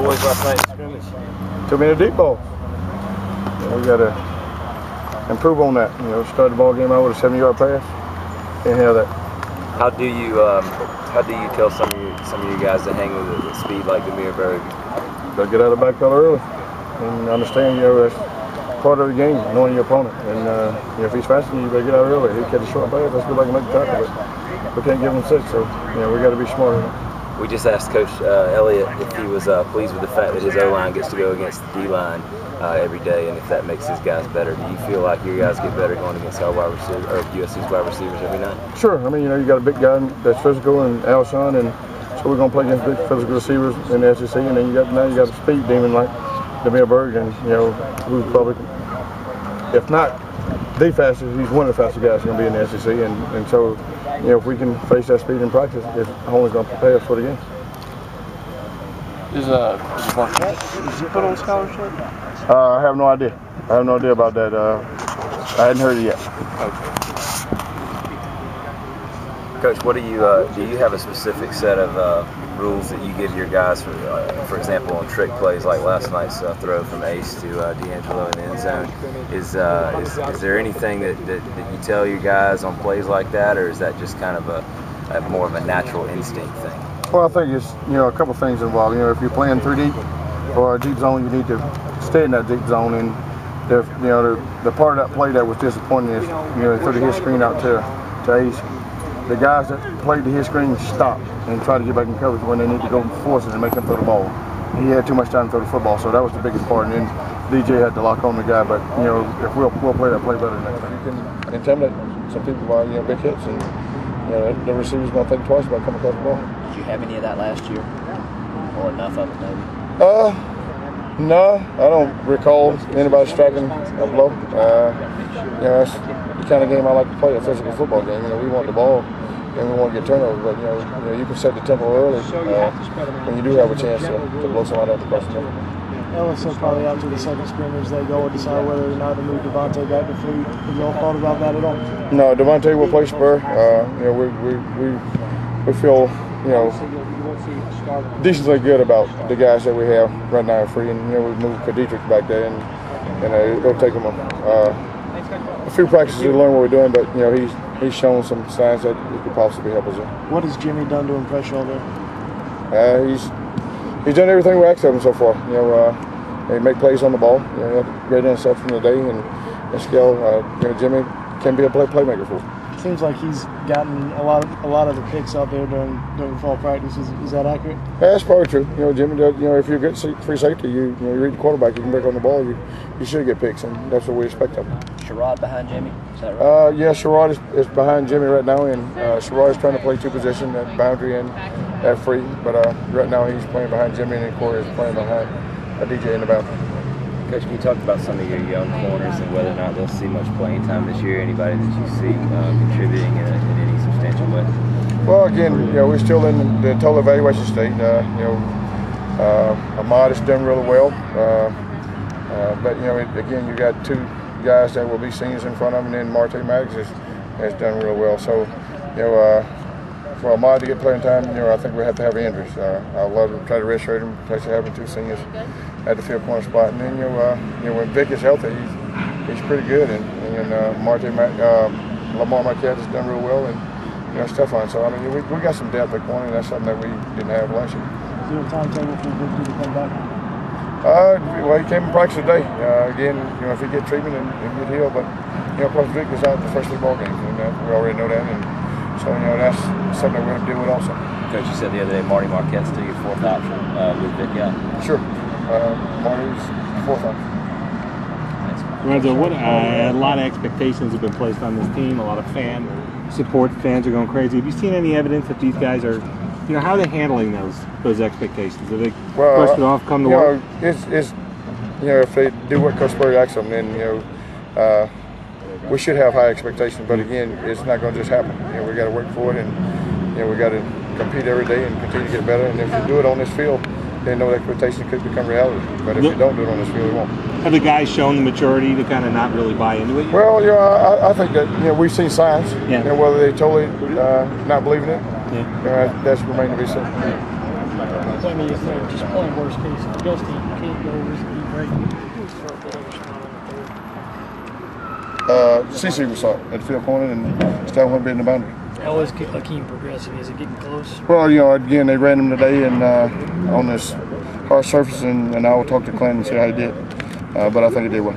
boys last night in scrimmage? Too many deep balls. We got to improve on that. Start the ball game out with a 7-yard pass. Can't have that. How do you tell some of you guys to hang with speed like Demir Berg? Got to get out of the backpedal early and understand, that's part of the game, knowing your opponent. And if he's faster than you, better get out early. He catch a short pass, let's go back and make the tackle. But we can't give him 6, so we got to be smarter. We just asked Coach Elliott if he was pleased with the fact that his O-line gets to go against the D-line every day, and if that makes his guys better. Do you feel like your guys get better going against our wide receiver or USC's wide receivers every night? Sure. I mean, you got a big guy that's physical and Alshon, and so we're going to play against big physical receivers in the SEC, and then you got a speed demon like Demir Berg, and who's probably, if not the fastest, he's one of the fastest guys going to be in the SEC, and so if we can face that speed in practice, it's only going to prepare us for the game. Is Marquette, is he put on scholarship? I have no idea. I have no idea about that. I hadn't heard it yet. Coach, what do you have a specific set of rules that you give your guys for example, on trick plays like last night's throw from Ace to D'Angelo in the end zone? Is there anything that you tell your guys on plays like that, or is that just kind of a more of a natural instinct thing? Well, I think it's a couple things involved. If you're playing 3 deep or a deep zone, you need to stay in that deep zone. And the part of that play that was disappointing is they threw the hit screen out to Ace. The guys that played the hit screen stopped and tried to get back in coverage when they need to go force it and make them throw the ball. He had too much time to throw the football, so that was the biggest part. And then DJ had to lock on the guy. But if we'll play that play better next time. You can intimidate some people by big hits, and the receiver's going to think twice about coming across the ball. Did you have any of that last year, or enough of it maybe? No, I don't recall anybody striking a blow. It's the kind of game I like to play, a physical football game. We want the ball and we want to get turnovers, but you can set the tempo early when you do have a chance to blow somebody out across the middle. Ellis will probably after the second scrimmage they go and decide whether or not to move Devontae back to free. Have you all thought about that at all? No, Devontae will play spur. We feel decently good about the guys that we have right now free, and we moved Kadrick back there, and it'll take him a few practices to learn what we're doing, but he's shown some signs that he could possibly help us. What has Jimmy done to impress you all there? He's done everything we asked of him so far. He make plays on the ball. Great interception today, and skill. Jimmy can be a playmaker for us. Seems like he's gotten a lot of the picks out there during fall practice. Is that accurate? Yeah, that's probably true. Jimmy does. If you're a good free safety, you read the quarterback, you can break on the ball. You should get picks, and that's what we expect of him. Sherrod behind Jimmy, is that right? Yeah, Sherrod is behind Jimmy right now, and Sherrod is trying to play 2 positions, at boundary and at free. But right now he's playing behind Jimmy, and Corey is playing behind DJ in the boundary. Coach, can you talk about some of your young corners and whether or not they'll see much playing time this year? Anybody that you see contributing in any substantial way? Well, again, we're still in the total evaluation state. Ahmad has done really well, but again, you got 2 guys that will be seniors in front of him, and then Marte Maddox has done real well. So, for Ahmad to get playing time, I think we have to have Andrews. I'd love to try to redshirt him, place having 2 seniors at the field corner spot. And then, when Vic is healthy, he's pretty good. And Lamar Marquette has done real well, and Stephon. So, we got some depth at corner, and that's something that we didn't have last year. Is there a timetable for Vic to come back? Well, he came in practice today. Again, if he gets treatment and get healed, but plus Vic is out the first 3 ball games, and we already know that. And so that's something that we're going to deal with also. Coach, you said the other day Marty Marquette's still your 4th option with Vic out. Sure, Marty's 4th option. Lorenzo, a lot of expectations have been placed on this team. A lot of fan support. Fans are going crazy. Have you seen any evidence that these guys are, how are they handling those expectations? Are they pushed it off, come to work? It's if they do what Coach Spurrier asks them, then we should have high expectations. But again, it's not going to just happen. We got to work for it, and we got to compete every day and continue to get better. And if you do it on this field, then no expectation could become reality. But if you don't do it on this field, it won't. Have the guys shown the maturity to kind of not really buy into it? Well, I think that we've seen signs. Yeah. Whether they totally not believing it, that's remained to be seen. I mean, just playing worst case. Ghost team, you can't go over the break. CC was shot at the field corner and still went in the boundary. How is Akeem progressing? Is it getting close? Well, again, they ran him today and on this hard surface, and I will talk to Clinton and see how he did. But I think he did well.